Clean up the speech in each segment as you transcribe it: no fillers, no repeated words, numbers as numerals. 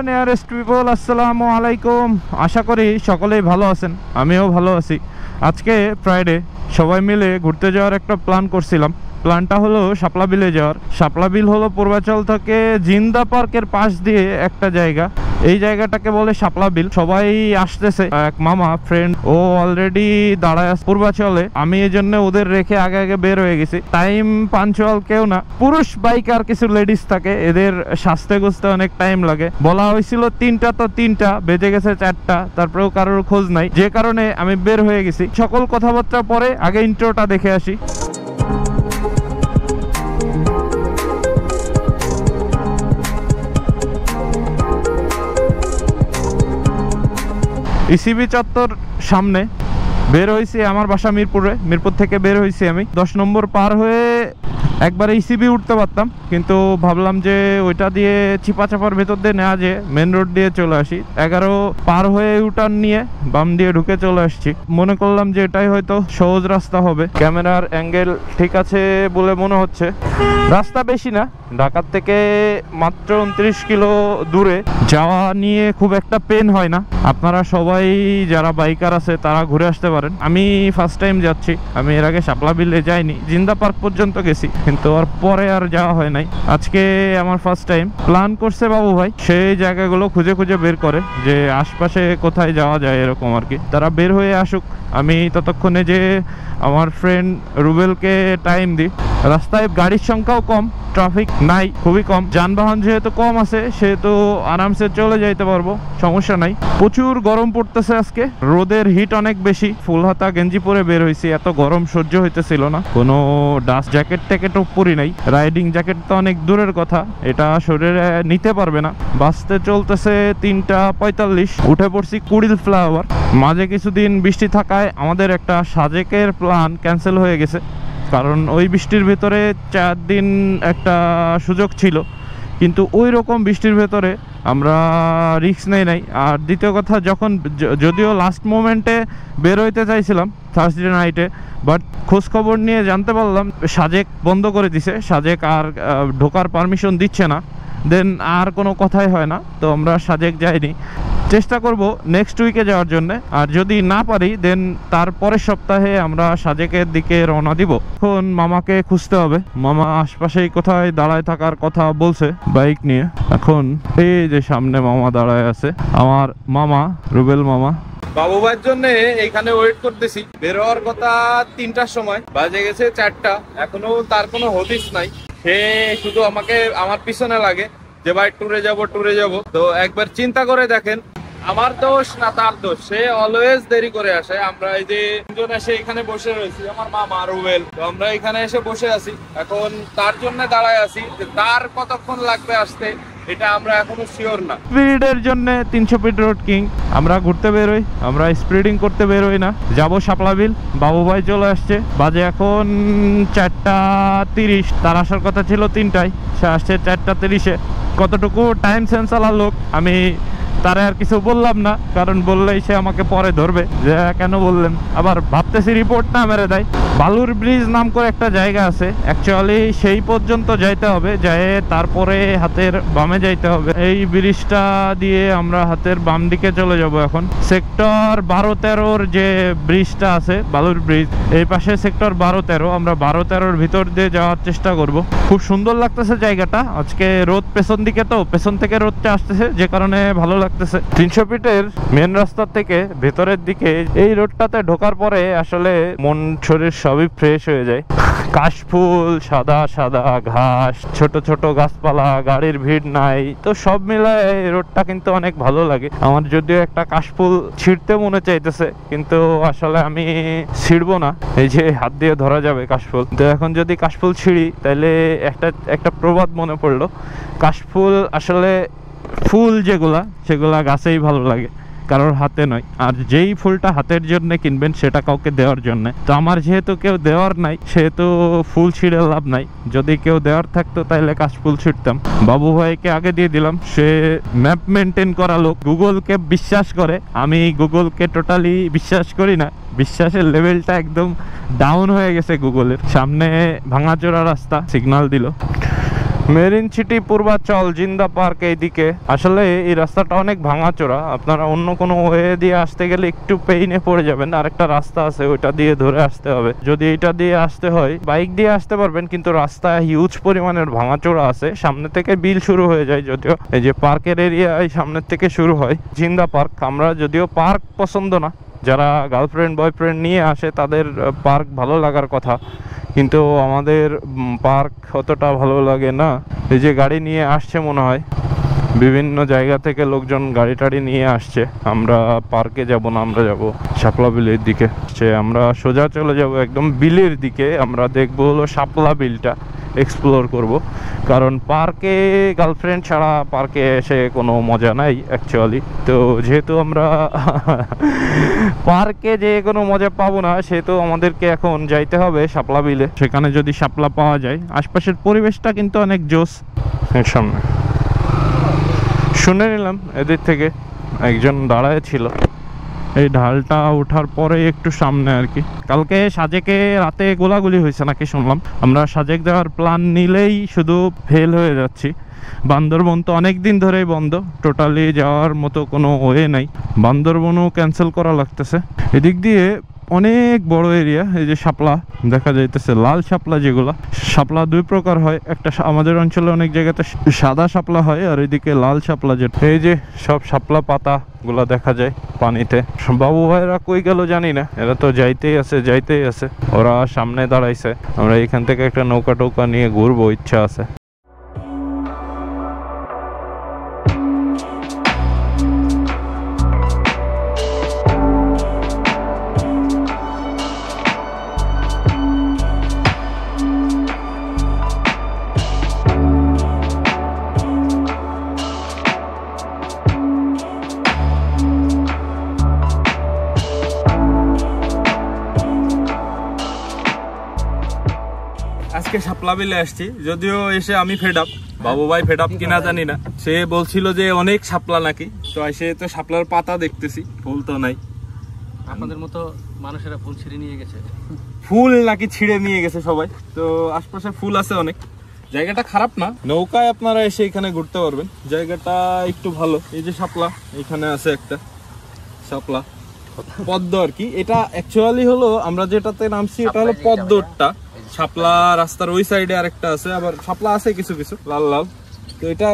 Nearest people, আসসালামু আলাইকুম। আশা করি সকলেই ভালো আছেন, আমিও ভালো আছি। আজকে ফ্রাইডে, সবাই মিলে ঘুরতে যাওয়ার একটা প্ল্যান করছিলাম। প্ল্যানটা হলো শাপলা বিলে যাওয়ার। শাপলা বিল হলো পূর্বাচল থেকে জিন্দা পার্কের পাশ দিয়ে একটা জায়গা। এই জায়গাটাকে বলে শাপলা বিল। সবাই আসতেছে, এক মামা ফ্রেন্ড, ও অলরেডি দাঁড়ায় আছে পূর্বাচলে। আমি এই জন্য ওদের রেখে আগে আগে বের হয়ে গেছি। টাইম পাঞ্চুয়াল কেউ না, পুরুষ বাইক আর কিছু লেডিস থাকে, এদের সাজতে গুছতে অনেক টাইম লাগে। বলা হয়েছিল 3টা, তো 3টা বেজে গেছে 4টা, তারপরেও কারোর খোঁজ নাই, যে কারণে আমি বের হয়ে গেছি। সকল কথাবার্তা পরে আগে ইন্ট্রোটা দেখে আসি। ইসিবি চত্বর সামনে বের হয়েছি। আমার বাসা মিরপুরে, মিরপুর থেকে বের হয়েছি আমি। 10 নম্বর পার হয়ে একবারে ইসিবি উঠতে পারতাম, কিন্তু ভাবলাম যে ওইটা দিয়ে চিপা চাপার ভেতর দিয়ে নেওয়া যে মেন রোড দিয়ে চলে আসি। 11 পার হয়ে ইউটার্ন নিয়ে বাম দিয়ে ঢুকে চলে আসছি। মনে করলাম যে এটাই হয়তো সহজ রাস্তা হবে। ক্যামেরার অ্যাঙ্গেল ঠিক আছে বলে মনে হচ্ছে। রাস্তা বেশি না, ঢাকার থেকে মাত্র 29 কিলো দূরে। যাওয়া নিয়ে খুব একটা পেন হয় না। আপনারা সবাই যারা বাইকার আছে তারা ঘুরে আসতে পারেন। আমি ফার্স্ট টাইম যাচ্ছি, আমি এর আগে শাপলা বিলে যাইনি। জিন্দা পার্ক পর্যন্ত গেছি, কিন্তু আর পরে আর যাওয়া হয় নাই। আজকে আমার ফার্স্ট টাইম। প্ল্যান করছে বাবু ভাই, সেই জায়গাগুলো খুঁজে খুঁজে বের করে যে আশপাশে কোথায় যাওয়া যায় এরকম আর কি। তারা বের হয়ে আসুক, আমি ততক্ষণে যে আমার ফ্রেন্ড রুবেলকে টাইম দিই। রাস্তায় গাড়ির সংখ্যাও কম, ট্রাফিক নাই, খুবই কম। যানবাহন যেহেতু কম আছে সেহেতু আরামসে চলে যাইতে পারবো, সমস্যা নাই। প্রচুর গরম পড়তেছে আজকে, রোদের হিট অনেক বেশি। ফুল হাতা গেঞ্জি পরে বের হয়েছি, এত গরম সহ্য হইতেছিল না। কোনো ডাস্ট জ্যাকেট ট্যাকেটও পরি নাই। রাইডিং জ্যাকেট তো অনেক দূরের কথা, এটা শরীরে নিতে পারবে না। বাসতে চলতেছে 3টা 45। উঠে পড়ছি কুড়িল ফ্লাইওভার। মাঝে কিছুদিন বৃষ্টি থাকায় আমাদের একটা সাজেকের প্ল্যান ক্যান্সেল হয়ে গেছে, কারণ ওই বৃষ্টির ভেতরে 4 দিন একটা সুযোগ ছিল, কিন্তু ওই রকম বৃষ্টির ভেতরে আমরা রিস্ক নেই নাই। আর দ্বিতীয় কথা, যদিও লাস্ট মোমেন্টে বের হইতে চাইছিলাম থার্সডে নাইটে, বাট খোঁজখবর নিয়ে জানতে পারলাম সাজেক বন্ধ করে দিছে। সাজেক আর ঢোকার পারমিশন দিচ্ছে না। দেন আর কোনো কথাই হয় না, তো আমরা সাজেক যাইনি। চেষ্টা করব নেক্সট উইকে যাওয়ার জন্য, আর যদি না পারি দেন তার পরের সপ্তাহে আমরা সাজেকের দিকে রওনা দিব। এখন মামাকে খুঁজতে হবে, মামা আশপাশেই কোথায় দাঁড়ায় থাকার কথা বলছে বাইক নিয়ে। এখন এই যে সামনে মামা দাঁড়ায় আছে, আমার মামা রুবেল মামা। বাবু ভাইয়ের জন্য এখানে ওয়েট করতেছি। বের হওয়ার কথা 3টার সময়, বাজে গেছে 4টা, এখনো তার কোনো হদিস নাই। সে শুধু আমাকে আমার পিছনে লাগে যে ভাই ট্যুরে যাব। তো একবার চিন্তা করে দেখেন, আমার দোষ না তার দোষ, সে অলওয়েজ দেরি করে আসে। আমরা এই যে তিনজন এসে এখানে বসে রয়েছি, আমার মামা রুবেল, তো আমরা এখানে এসে বসে আছি। এখন তার জন্য দাঁড়ায় আছি, তার কতক্ষণ লাগবে আসতে এটা আমরা এখনো শিওর না। স্পিডের জন্য 300 ফিট রোড কিং আমরা ঘুরতে বেরোই, আমরা স্পিডিং করতে বেরোই না। যাবো শাপলা বিল। বাবু ভাই চলে আসছে, বাজে এখন 4টা 30। তার আসার কথা ছিল 3টায়, সে আসছে 4টা 30-এ। কতটুকু টাইম সেন্স আলা লোক, আমি তারা আর কিছু বললাম না, কারণ বললেই সে আমাকে পরে ধরবে যে কেন বললেন। আবার ভাবতেছি রিপোর্ট না মেরে দেয়। বালুর ব্রিজ নাম করে একটা জায়গা আছে, অ্যাকচুয়ালি সেই পর্যন্ত যাইতে হবে, যায় তারপরে হাতের বামে যাইতে হবে। এই ব্রিজটা দিয়ে আমরা হাতের বাম দিকে চলে যাব। এখন সেক্টর 12-13-র যে ব্রিজটা আছে, বালুর ব্রিজ, এই পাশে সেক্টর 12-13, আমরা 12-13-র ভিতর দিয়ে যাওয়ার চেষ্টা করব। খুব সুন্দর লাগতেছে জায়গাটা। আজকে রোদ পেছন দিকে, তো পেছন থেকে রোদটা আসতেছে, যে কারণে ভালো লাগতেছে। 300 ফিটের মেন রাস্তা থেকে ভেতরের দিকে এই রোডটাতে ঢোকার পরে আসলে মন শরীর সবই ফ্রেশ হয়ে যায়। কাশফুল, সাদা সাদা ঘাস, ছোট ছোট গাছপালা, গাড়ির ভিড় নাই, তো সব মিলায় রোডটা কিন্তু অনেক ভালো লাগে আমার। যদিও একটা কাশফুল ছিঁড়তে মনে চাইতেছে, কিন্তু আসলে আমি ছিঁড়বো না, এই যে হাত দিয়ে ধরা যাবে কাশফুল। তো এখন যদি কাশফুল ছিঁড়ি তাহলে একটা প্রবাদ মনে পড়লো, কাশফুল আসলে ফুল সেগুলা গাছেই ভালো লাগে, কারোর হাতে নয়। আর যেই ফুলটা হাতের জন্য কিনবেন সেটা কাউকে দেওয়ার জন্য। তো আমার যেহেতু কেউ দেওয়ার নাই, সেহেতু ফুল ছিঁড়ে লাভ নাই। যদি কেউ দেওয়ার থাকতো তাহলে কাশফুল ছিঁড়তাম। বাবু ভাইকে আগে দিয়ে দিলাম, সে ম্যাপ মেনটেন করা লোক, গুগলকে বিশ্বাস করে। আমি গুগলকে টোটালি বিশ্বাস করি না, বিশ্বাসের লেভেলটা একদম ডাউন হয়ে গেছে গুগলের। সামনে ভাঙাচোরা রাস্তা, সিগন্যাল দিল। মেরিন সিটি, পূর্বাচল, জিন্দা পার্ক এইদিকে। আসলে এই রাস্তাটা অনেক ভাঙাচোরা, আপনারা অন্য কোনো ওয়ে দিয়ে আসতে গেলে একটু পেইনে পড়ে যাবেন। আরেকটা রাস্তা আছে, ওইটা দিয়ে ধরে আসতে হবে। যদি এটা দিয়ে আসতে হয় বাইক দিয়ে আসতে পারবেন, কিন্তু রাস্তা হিউজ পরিমাণের ভাঙাচোরা আছে। সামনে থেকে বিল শুরু হয়ে যায়, যদিও এই যে পার্কের এরিয়া এই সামনের থেকে শুরু হয়। জিন্দা পার্ক, আমরা যদিও পার্ক পছন্দ না, যারা গার্লফ্রেন্ড বয়ফ্রেন্ড নিয়ে আসে তাদের পার্ক ভালো লাগার কথা, কিন্তু আমাদের পার্ক অতটা ভালো লাগে না। এই যে গাড়ি নিয়ে আসছে মনে হয়, বিভিন্ন জায়গা থেকে লোকজন গাড়ি টাড়ি নিয়ে আসছে। আমরা পার্কে যাব না, আমরা যাব শাপলা বিলের দিকে। আমরা সোজা চলে যাব একদম বিলের দিকে। আমরা দেখবো হলো শাপলা বিলটা এক্সপ্লোর করব, কারণ পার্কে গার্লফ্রেন্ড ছাড়া পার্কে এসে কোনো মজা নাই অ্যাকচুয়ালি। তো যেহেতু আমরা পার্কে যে কোনো মজা পাবো না, সেহেতু আমাদেরকে এখন যাইতে হবে শাপলা বিলে। সেখানে যদি শাপলা পাওয়া যায়, আশপাশের পরিবেশটা কিন্তু অনেক জোস। সামনে শুনে নিলাম এদের থেকে একজন দাঁড়ায় ছিল এই ঢালটা ওঠার পরে একটু সামনে আর কি। কালকে সাজেকে রাতে গোলাগুলি হয়েছে নাকি শুনলাম। আমরা সাজেক যাওয়ার প্ল্যান নিলেই শুধু ফেল হয়ে যাচ্ছি। বান্দরবন তো অনেক দিন ধরেই বন্ধ, টোটালি যাওয়ার মতো কোনো ওয়ে নাই। বান্দরবনও ক্যান্সেল করা লাগতেছে। এদিক দিয়ে অনেক বড় এরিয়া। এই যে শাপলা দেখা যাইতেছে, লাল শাপলা, যেগুলা শাপলা দুই প্রকার হয়, একটা আমাদের অঞ্চলে অনেক জায়গাতে সাদা শাপলা হয়, আর এদিকে লাল শাপলা। যেটা এই যে সব শাপলা পাতা গুলা দেখা যায় পানিতে। বাবু ভাইরা কই গেল জানি না, এরা তো যাইতেই আছে। ওরা সামনে দাঁড়াইছে। আমরা এখান থেকে একটা নৌকা টৌকা নিয়ে ঘুরবো, ইচ্ছা আছে। আজকে শাপলা বিলে আসছি, যদিও এসে আমি ফেড আপ, বাবু ভাই ফেড আপ কিনা জানি না। সে বলছিল যে অনেক শাপলা নাকি, তো এসে তো শাপলার পাতা দেখতেছি, ফুল তো নাই। আপনাদের মতো মানুষেরা ফুল ছিঁড়ে নিয়ে গেছে, ফুল নাকি ছিঁড়ে নিয়ে গেছে সবাই। তো আশপাশে ফুল আছে অনেক, জায়গাটা খারাপ না। নৌকায় আপনারা এসে এখানে ঘুরতে পারবেন, জায়গাটা একটু ভালো। এই যে শাপলা, এখানে আছে একটা শাপলা পদ্ম আর কি। এটা অ্যাকচুয়ালি হলো আমরা যেটাতে নামছি এটা হলো পদ্মটা। শাপলা রাস্তার ওই সাইডে আরেকটা আছে, আবার শাপলা আছে কিছু কিছু লাল লাল। তো এটা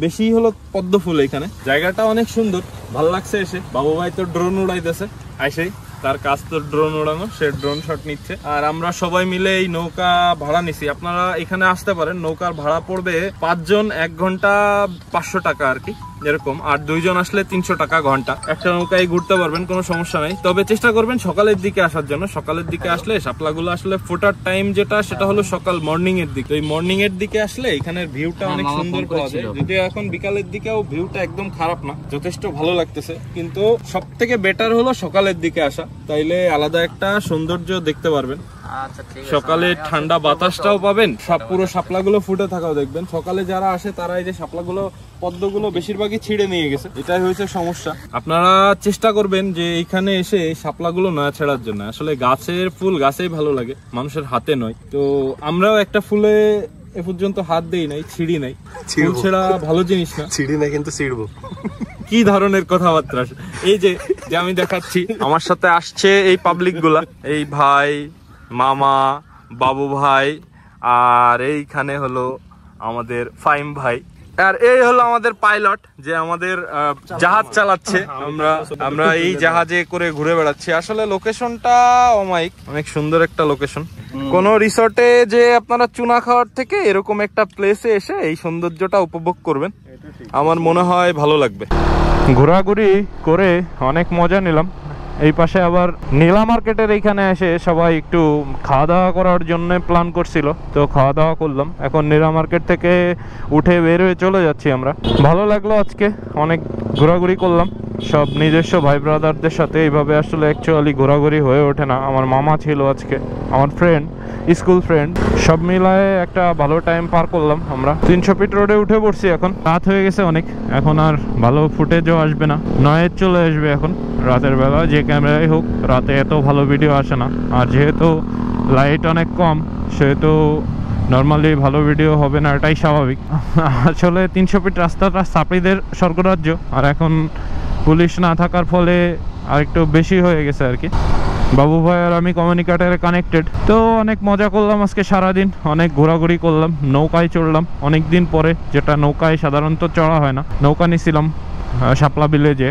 বেশি হলো পদ্ম ফুল। এখানে জায়গাটা অনেক সুন্দর, ভালো লাগছে এসে। বাবু ভাই তো ড্রোন উড়াইতেছে, আইসেই তার কাজ তো ড্রোন উড়ানো, সে ড্রোন শট নিচ্ছে। আর আমরা সবাই মিলে এই নৌকা ভাড়া নিছি। আপনারা এখানে আসতে পারেন, নৌকার ভাড়া পড়বে 5 জন 1 ঘন্টা 500 টাকা আর কি এরকম, আর 2 জন আসলে 300 টাকা ঘন্টা। একটা নৌকায় ঘুরতে পারবেন, কোনো সমস্যা নাই। তবে চেষ্টা করবেন সকালের দিকে আসার জন্য। সকালের দিকে আসলে শাপলাগুলো আসলে ফোটার টাইম যেটা, সেটা হলো সকাল মর্নিং এর দিকে। এই মর্নিং এর দিকে আসলে এখানের ভিউটা অনেক সুন্দর পাওয়া যায়। যদিও এখন বিকালের দিকেও ভিউটা একদম খারাপ না, যথেষ্ট ভালো লাগতেছে। কিন্তু সব থেকে বেটার হলো সকালের দিকে আসা, তাইলে আলাদা একটা সৌন্দর্য দেখতে পারবেন। সকালে ঠান্ডা বাতাসটাও পাবেন, পুরো শাপলাগুলো ফুটে থাকাও দেখবেন। সকালে যারা আসে তারা এই যে শাপলাগুলো পদ্মগুলো বেশিরভাগই ছিঁড়ে নিয়ে গেছে, এটাই হয়েছে সমস্যা। আপনারা চেষ্টা করবেন যে এখানে এসে এই শাপলাগুলো না ছেড়ার জন্য। আসলে গাছের ফুল গাছেই ভালো লাগে, মানুষের হাতে নয়। তো আমরাও একটা ফুলে এ পর্যন্ত হাত দেই নাই, ছিঁড়ি নাই। ফুল ছেঁড়া ভালো জিনিস না, ছিঁড়ি না কিন্তু ছিঁড়বো। কি ধরনের কথাবার্তা! এই যে আমি দেখাচ্ছি, আমার সাথে আসছে এই পাবলিক গুলা, এই ভাই, মামা, বাবু ভাই, আর এইখানে হলো আমাদের ফাইম ভাই, আর এই হলো আমাদের পাইলট যে আমাদের জাহাজ চালাচ্ছে। আমরা এই জাহাজে করে ঘুরে বেড়াচ্ছি। আসলে লোকেশনটা অমাইক, অনেক সুন্দর একটা লোকেশন। কোন রিসর্টে যে আপনারা চুনা খাওয়ার থেকে এরকম একটা প্লেসে এসে এই সৌন্দর্যটা উপভোগ করবেন, আমার মনে হয় ভালো লাগবে। ঘোরাঘুরি করে অনেক মজা নিলাম। এই পাশে আবার নীলা মার্কেটের এইখানে এসে সবাই একটু খাওয়া দাওয়া করার জন্য প্ল্যান করছিল, তো খাওয়া দাওয়া করলাম। এখন নীলা মার্কেট থেকে উঠে বের হয়ে চলে যাচ্ছি আমরা। ভালো লাগলো, আজকে অনেক ঘোরাঘুরি করলাম সব নিজস্ব ভাই ব্রাদারদের সাথে। এইভাবে আসলে অ্যাকচুয়ালি ঘোরাঘুরি হয়ে ওঠে না। আমার মামা ছিল আজকে, আমার ফ্রেন্ড, স্কুল ফ্রেন্ড, সব মিলায়ে একটা ভালো টাইম পার করলাম আমরা। 300 ফিট রোডে উঠে পড়ছি। এখন রাত হয়ে গেছে অনেক, এখন আর ভালো ফুটেজও আসবে না, নয়েজ চলে আসবে এখন রাতের বেলা। যে ক্যামেরাই হোক, রাতে এত ভালো ভিডিও আসে না। আর যেহেতু লাইট অনেক কম, সেহেতু নর্মালি ভালো ভিডিও হবে না, এটাই স্বাভাবিক। আসলে 300 ফিট রাস্তাটা সাপড়িদের স্বর্গরাজ্য, আর এখন পুলিশ না থাকার ফলে আর একটু বেশি হয়ে গেছে আর কি। বাবু ভাই আর আমি কমিউনিকেটরে কানেক্টেড, তো অনেক মজা করলাম আজকে সারাদিন, অনেক ঘোরাঘুরি করলাম, নৌকায় চড়লাম অনেক দিন পরে, যেটা নৌকায় সাধারণত চড়া হয় না। নৌকা নিছিলাম শাপলা ভিলেজে,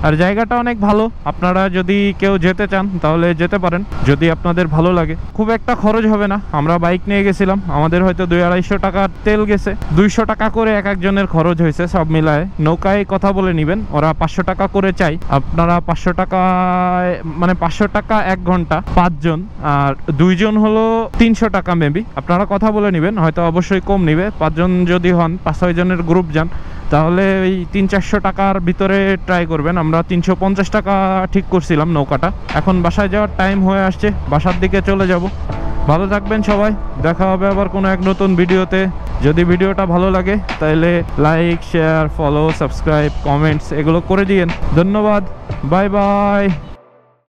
আর জায়গাটা অনেক ভালো। আপনারা যদি কেউ যেতে চান তাহলে যেতে পারেন, যদি আপনাদের ভালো লাগে। খুব একটা খরচ হবে না, আমরা বাইক নিয়ে গেছিলাম, আমাদের হয়তো 200-250 টাকার তেল গেছে, 200 টাকা করে এক একজনের খরচ হয়েছে সব মিলায়। নৌকায় কথা বলে নেবেন, ওরা 500 টাকা করে চাই। আপনারা 500 টাকায় মানে 500 টাকা 1 ঘন্টা 5 জন, আর 2 জন হলো 300 টাকা মেবি। আপনারা কথা বলে নেবেন, হয়তো অবশ্যই কম নিবে। 5 জন যদি হন, 5-6 জনের গ্রুপ যান, তাহলে ওই 300-400 টাকার ভিতরে ট্রাই করবেন। আমরা 350 টাকা ঠিক করছিলাম নৌকাটা। এখন বাসায় যাওয়ার টাইম হয়ে আসছে, বাসার দিকে চলে যাব। ভালো থাকবেন সবাই, দেখা হবে আবার কোনো এক নতুন ভিডিওতে। যদি ভিডিওটা ভালো লাগে তাহলে like, share, follow, subscribe, comments এগুলো করে দিয়েন। ধন্যবাদ, বাই বাই।